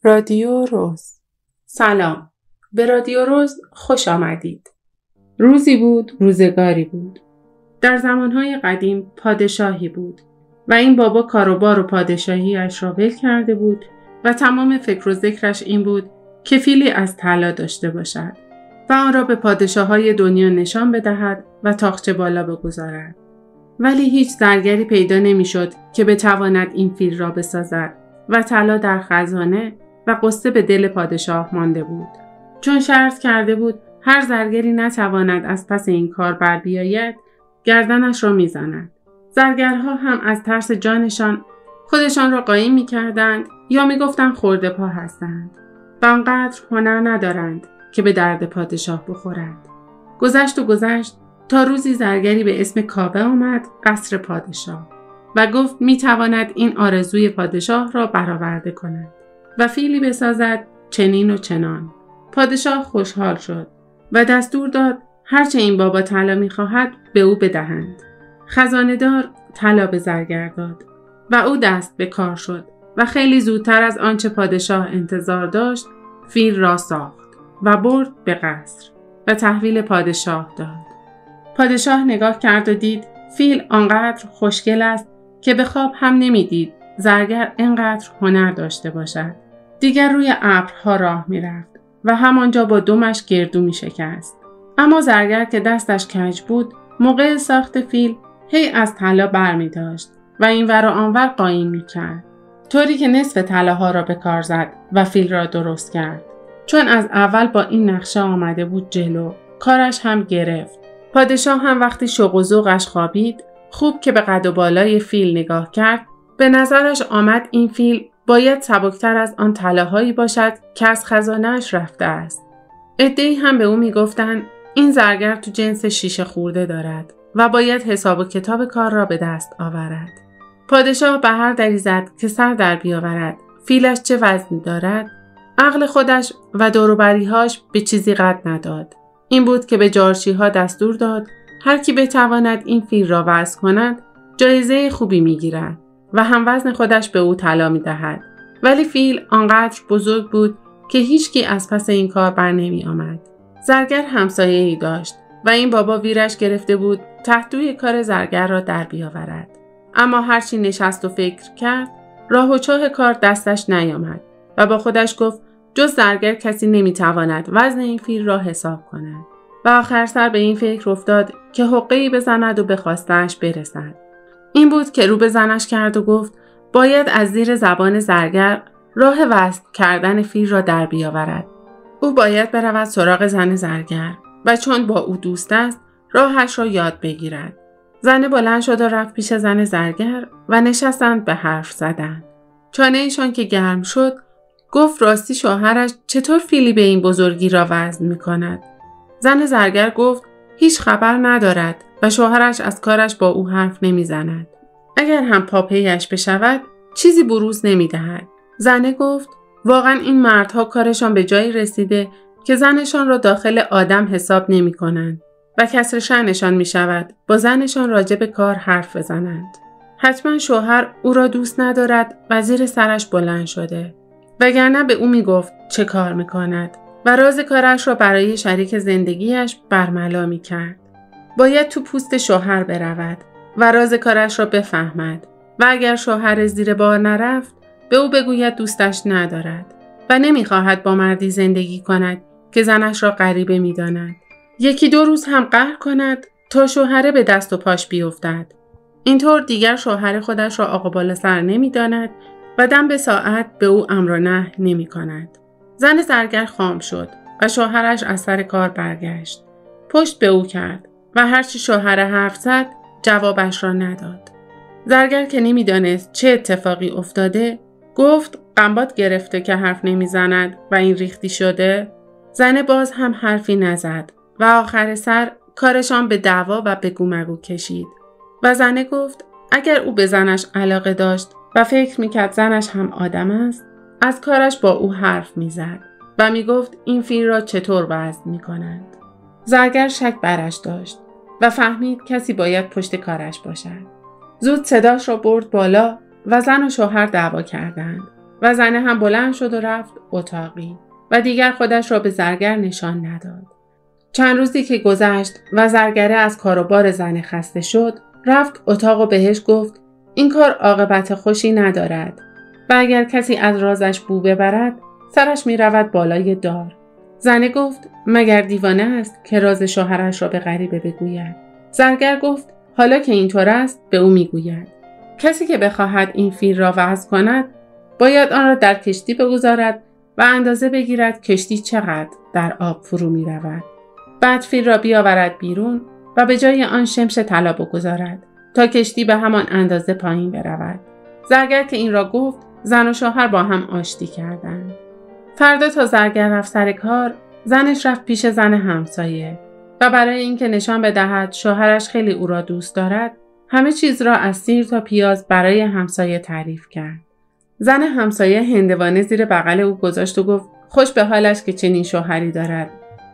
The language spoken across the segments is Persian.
رادیو روز. سلام. به رادیو روز خوش آمدید. روزی بود، روزگاری بود. در زمانهای قدیم پادشاهی بود و این بابا کاروبار و پادشاهیش را ول کرده بود و تمام فکر و ذکرش این بود که فیلی از طلا داشته باشد و آن را به پادشاههای دنیا نشان بدهد و تاقچه بالا بگذارد. ولی هیچ زرگری پیدا نمی‌شد که بتواند این فیل را بسازد و طلا در خزانه و قصه به دل پادشاه مانده بود. چون شرط کرده بود هر زرگری نتواند از پس این کار بر بیاید، گردنش را می‌زند. زرگرها هم از ترس جانشان خودشان را قایم می‌کردند یا می‌گفتند خرده پا هستند و آنقدر هنر ندارند که به درد پادشاه بخورند. گذشت تا روزی زرگری به اسم کاوه آمد قصر پادشاه و گفت می‌تواند این آرزوی پادشاه را برآورده کند و فیلی بسازد چنین و چنان. پادشاه خوشحال شد و دستور داد هرچه این بابا طلا می‌خواهد به او بدهند. خزانه‌دار طلا به زرگر داد و او دست به کار شد و خیلی زودتر از آنچه پادشاه انتظار داشت فیل را ساخت و برد به قصر و تحویل پادشاه داد. پادشاه نگاه کرد و دید فیل آنقدر خوشگل است که به خواب هم نمی‌دید زرگر اینقدر هنر داشته باشد. دیگر روی ابرها راه می‌رفت و همانجا با دمش گردو می‌شکست. اما زرگر که دستش کج بود موقع ساخت فیل هی از طلا برمی‌داشت و اینور و آنور قایم می‌کرد، طوری که نصف طلاها را به کار زد و فیل را درست کرد. چون از اول با این نقشه آمده بود جلو، کارش هم گرفت. پادشاه هم وقتی شوق و ذوقش خوابید، خوب که به قد و بالای فیل نگاه کرد، به نظرش آمد این فیل باید سبکتر از آن طلاهایی باشد که از خزانه‌اش رفته است. عده‌ای هم به او میگفتند این زرگر تو جنس شیشه خورده دارد و باید حساب و کتاب کار را به دست آورد. پادشاه به هر دری زد که سر در بیاورد فیلش چه وزنی دارد. عقل خودش و دوروبری‌هاش به چیزی قد نداد. این بود که به جارچی‌ها دستور داد هر کی بتواند این فیل را وزن کند جایزه خوبی می‌گیرد و هم وزن خودش به او طلا می‌دهد. ولی فیل آنقدر بزرگ بود که هیچکی از پس این کار بر نمی‌آمد. زرگر همسایه‌ای داشت و این بابا ویرش گرفته بود تحتوی کار زرگر را در بیاورد. اما هرچی نشست و فکر کرد راه و چاه کار دستش نیامد و با خودش گفت جز زرگر کسی نمیتواند وزن این فیل را حساب کند و آخر سر به این فکر افتاد که حقه‌ای بزند و به خواسته‌اش برسد. این بود که رو به زنش کرد و گفت باید از زیر زبان زرگر راه وزن کردن فیل را در بیاورد. او باید برود سراغ زن زرگر و چون با او دوست است راهش را یاد بگیرد. زن بلند شد و رفت پیش زن زرگر و نشستند به حرف زدن. چانه ایشان که گرم شد گفت راستی شوهرش چطور فیلی به این بزرگی را وزن می کند؟ زن زرگر گفت هیچ خبر ندارد و شوهرش از کارش با او حرف نمی زند. اگر هم پاپیش بشود چیزی بروز نمی دهد. زنه گفت واقعا این مردها کارشان به جایی رسیده که زنشان را داخل آدم حساب نمی کنند و کسر شأنشان می شود با زنشان راجع به کار حرف بزنند. حتما شوهر او را دوست ندارد و زیر سرش بلند شده. وگرنه به او می گفت چه کار می کند و راز کارش را برای شریک زندگیش برملا می کرد. باید تو پوست شوهر برود و راز کارش را بفهمد و اگر شوهر زیر بار نرفت به او بگوید دوستش ندارد و نمی خواهد با مردی زندگی کند که زنش را غریبه می داند. یکی دو روز هم قهر کند تا شوهره به دست و پاش بیفتد. اینطور دیگر شوهر خودش را آقا بالا سر نمی داند و دم به ساعت به او امر و نهی نمی کند. زن زرگر خام شد و شوهرش از سر کار برگشت. پشت به او کرد و هرچی شوهر حرف زد جوابش را نداد. زرگر که نمی دانست چه اتفاقی افتاده گفت قنبات گرفته که حرف نمی زند و این ریختی شده. زن باز هم حرفی نزد و آخر سر کارشان به دعوا و به گومگو کشید و زنه گفت اگر او به زنش علاقه داشت و فکر میکرد زنش هم آدم است از کارش با او حرف میزد و میگفت این فیل را چطور وزن میکنند. زرگر شک برش داشت و فهمید کسی باید پشت کارش باشد. زود صداش را برد بالا و زن و شوهر دعوا کردند. و زنه هم بلند شد و رفت اتاقی و دیگر خودش را به زرگر نشان نداد. چند روزی که گذشت و زرگره از کار و بار زنه خسته شد، رفت اتاق و بهش گفت این کار عاقبت خوشی ندارد و اگر کسی از رازش بو ببرد سرش می رود بالای دار. زنه گفت مگر دیوانه است که راز شوهرش را به غریبه بگوید؟ زرگر گفت حالا که اینطور است به او می گوید. کسی که بخواهد این فیل را وضع کند باید آن را در کشتی بگذارد و اندازه بگیرد کشتی چقدر در آب فرو می رود. بعد فیل را بیاورد بیرون و به جای آن شمش طلا بگذارد تا کشتی به همان اندازه پایین برود. زرگر که این را گفت زن و شوهر با هم آشتی کردند. فردا تا زرگر رفت سر کار، زنش رفت پیش زن همسایه و برای اینکه نشان بدهد شوهرش خیلی او را دوست دارد همه چیز را از سیر تا پیاز برای همسایه تعریف کرد. زن همسایه هندوانه زیر بغل او گذاشت و گفت خوش به حالش که چنین شوهری دارد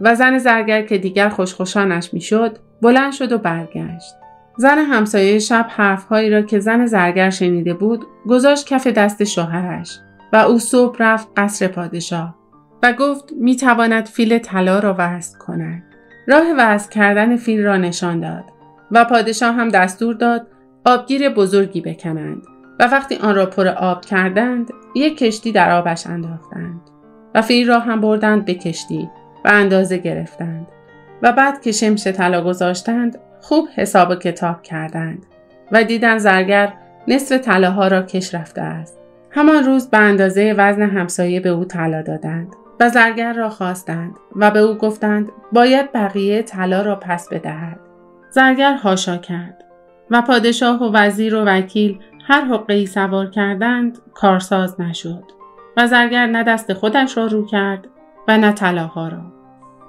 و زن زرگر که دیگر خوشخوشانش میشد بلند شد و برگشت. زن همسایه شب حرفهایی را که زن زرگر شنیده بود گذاشت کف دست شوهرش و او صبح رفت قصر پادشاه و گفت میتواند فیل طلا را وضع کند. راه وضع کردن فیل را نشان داد و پادشاه هم دستور داد آبگیر بزرگی بکنند و وقتی آن را پر آب کردند یک کشتی در آبش انداختند و فیل را هم بردند به کشتی و اندازه گرفتند و بعد که شمش طلا گذاشتند خوب حساب و کتاب کردند و دیدن زرگر نصف طلاها را کش رفته است. همان روز به اندازه وزن همسایه به او طلا دادند و زرگر را خواستند و به او گفتند باید بقیه طلا را پس بدهد. زرگر حاشا کرد و پادشاه و وزیر و وکیل هر حقه‌ای سوار کردند کارساز نشد و زرگر نه دست خودش را رو کرد و نه طلاها را.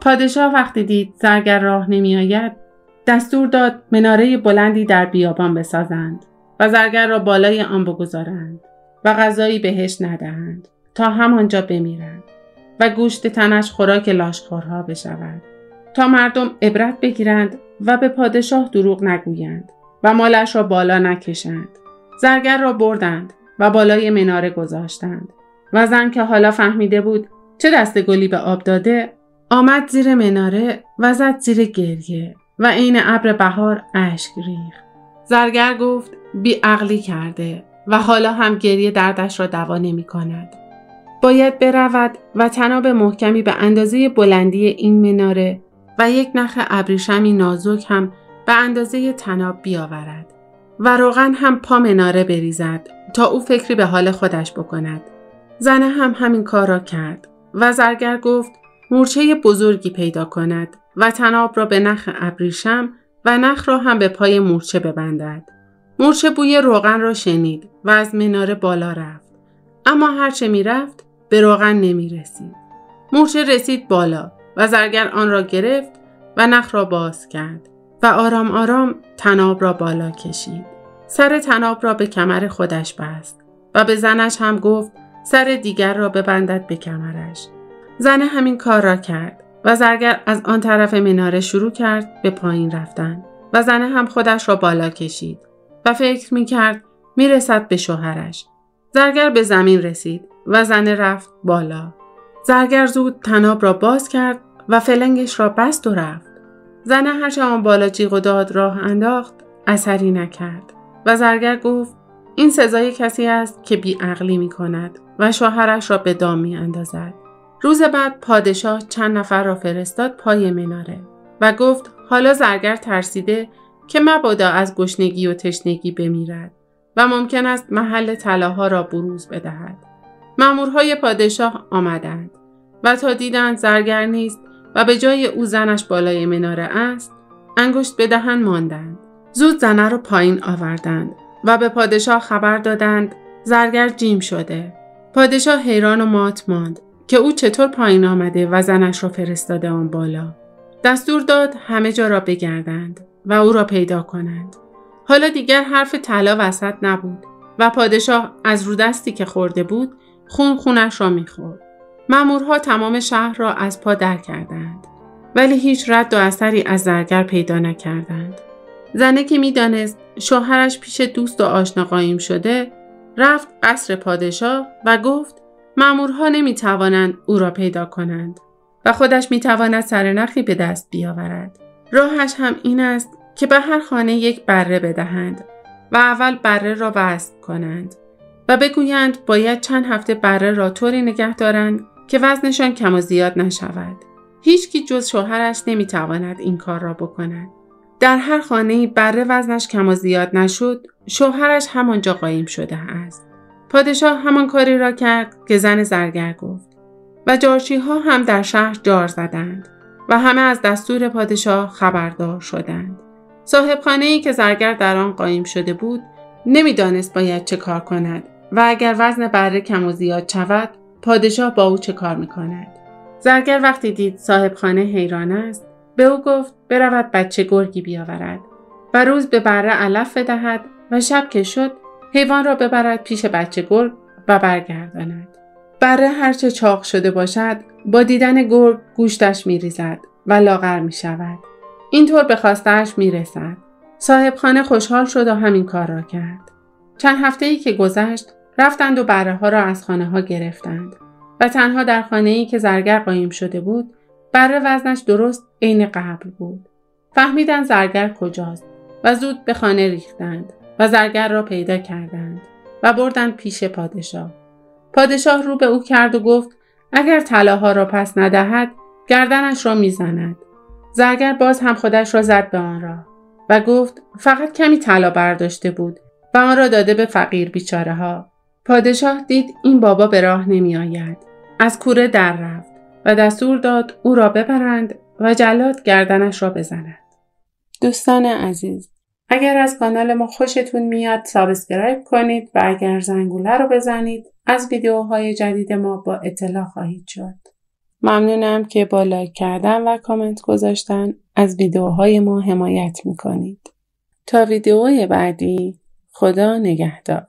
پادشاه وقتی دید زرگر راه نمی آید دستور داد مناره بلندی در بیابان بسازند و زرگر را بالای آن بگذارند و غذایی بهش ندهند تا همانجا بمیرد و گوشت تنش خوراک لاشخورها بشود تا مردم عبرت بگیرند و به پادشاه دروغ نگویند و مالش را بالا نکشند. زرگر را بردند و بالای مناره گذاشتند و زن که حالا فهمیده بود چه دسته گلی به آب داده آمد زیر مناره و زد زیر گریه و عین ابر بهار اشک ریخت. زرگر گفت بی عقلی کرده و حالا هم گریه دردش را دوا نمی کند. باید برود و طناب محکمی به اندازه بلندی این مناره و یک نخ ابریشمی نازک هم به اندازه طناب بیاورد و روغن هم پا مناره بریزد تا او فکری به حال خودش بکند. زنه هم همین کار را کرد و زرگر گفت مورچه بزرگی پیدا کند و طناب را به نخ ابریشم و نخ را هم به پای مورچه ببندد. مورچه بوی روغن را شنید و از مناره بالا رفت، اما هرچه می رفت به روغن نمی رسید. مورچه رسید بالا و زرگر آن را گرفت و نخ را باز کرد و آرام آرام طناب را بالا کشید. سر طناب را به کمر خودش بست و به زنش هم گفت سر دیگر را ببندد به کمرش. زنه همین کار را کرد و زرگر از آن طرف مناره شروع کرد به پایین رفتن و زنه هم خودش را بالا کشید و فکر می کرد می رسد به شوهرش. زرگر به زمین رسید و زنه رفت بالا. زرگر زود طناب را باز کرد و فلنگش را بست و رفت. زنه هرچه آن بالا جیغ و داد راه انداخت اثری نکرد و زرگر گفت این سزای کسی است که بی عقلی می کند و شوهرش را به دام می اندازد. روز بعد پادشاه چند نفر را فرستاد پای مناره و گفت حالا زرگر ترسیده که مبادا از گشنگی و تشنگی بمیرد و ممکن است محل طلاها را بروز بدهد. مامورهای پادشاه آمدند و تا دیدند زرگر نیست و به جای او زنش بالای مناره است انگشت به دهن ماندند. زود زنه را پایین آوردند و به پادشاه خبر دادند زرگر جیم شده. پادشاه حیران و مات ماند که او چطور پایین آمده و زنش را فرستاده آن بالا. دستور داد همه جا را بگردند و او را پیدا کنند. حالا دیگر حرف طلا وسط نبود و پادشاه از رو دستی که خورده بود خونش را می‌خورد. مامورها تمام شهر را از پا در کردند ولی هیچ رد و اثری از زرگر پیدا نکردند. زنه که می‌دانست شوهرش پیش دوست و آشنا قایم شده رفت قصر پادشاه و گفت مأمورها نمیتوانند او را پیدا کنند و خودش میتواند سرنخی به دست بیاورد. راهش هم این است که به هر خانه یک بره بدهند و اول بره را وزن کنند و بگویند باید چند هفته بره را طوری نگه دارند که وزنشان کم و زیاد نشود. هیچکی جز شوهرش نمیتواند این کار را بکند. در هر خانه‌ای بره وزنش کم و زیاد نشد، شوهرش همانجا قایم شده است. پادشاه همان کاری را کرد که زن زرگر گفت و جارچی‌ها هم در شهر جار زدند و همه از دستور پادشاه خبردار شدند. صاحب خانه‌ای که زرگر در آن قایم شده بود نمیدانست باید چه کار کند و اگر وزن بره کم و زیاد شود پادشاه با او چه کار می‌کند. زرگر وقتی دید صاحب خانه حیران است به او گفت برود بچه گرگی بیاورد و روز به بره علف بدهد و شب که شد حیوان را ببرد پیش بچه گرگ و برگرداند. بره هرچه چاق شده باشد با دیدن گرگ گوشتش می‌ریزد و لاغر می‌شود. اینطور به خواسته‌اش می‌رسد. صاحب خانه خوشحال شد و همین کار را کرد. چند هفته‌ای که گذشت رفتند و بره‌ها را از خانه‌ها گرفتند و تنها در خانه‌ای که زرگر قایم شده بود بره وزنش درست عین قبل بود. فهمیدند زرگر کجاست و زود به خانه ریختند و زرگر را پیدا کردند و بردند پیش پادشاه. پادشاه رو به او کرد و گفت اگر طلاها را پس ندهد گردنش را میزند. زرگر باز هم خودش را زد به آن راه و گفت فقط کمی طلا برداشته بود و آن را داده به فقیر بیچاره ها. پادشاه دید این بابا به راه نمی آید. از کوره در رفت و دستور داد او را ببرند و جلاد گردنش را بزند. دوستان عزیز، اگر از کانال ما خوشتون میاد سابسکرایب کنید و اگر زنگوله رو بزنید از ویدیوهای جدید ما با اطلاع خواهید شد. ممنونم که با لایک کردن و کامنت گذاشتن از ویدیوهای ما حمایت میکنید. تا ویدیوهای بعدی، خدا نگهدار.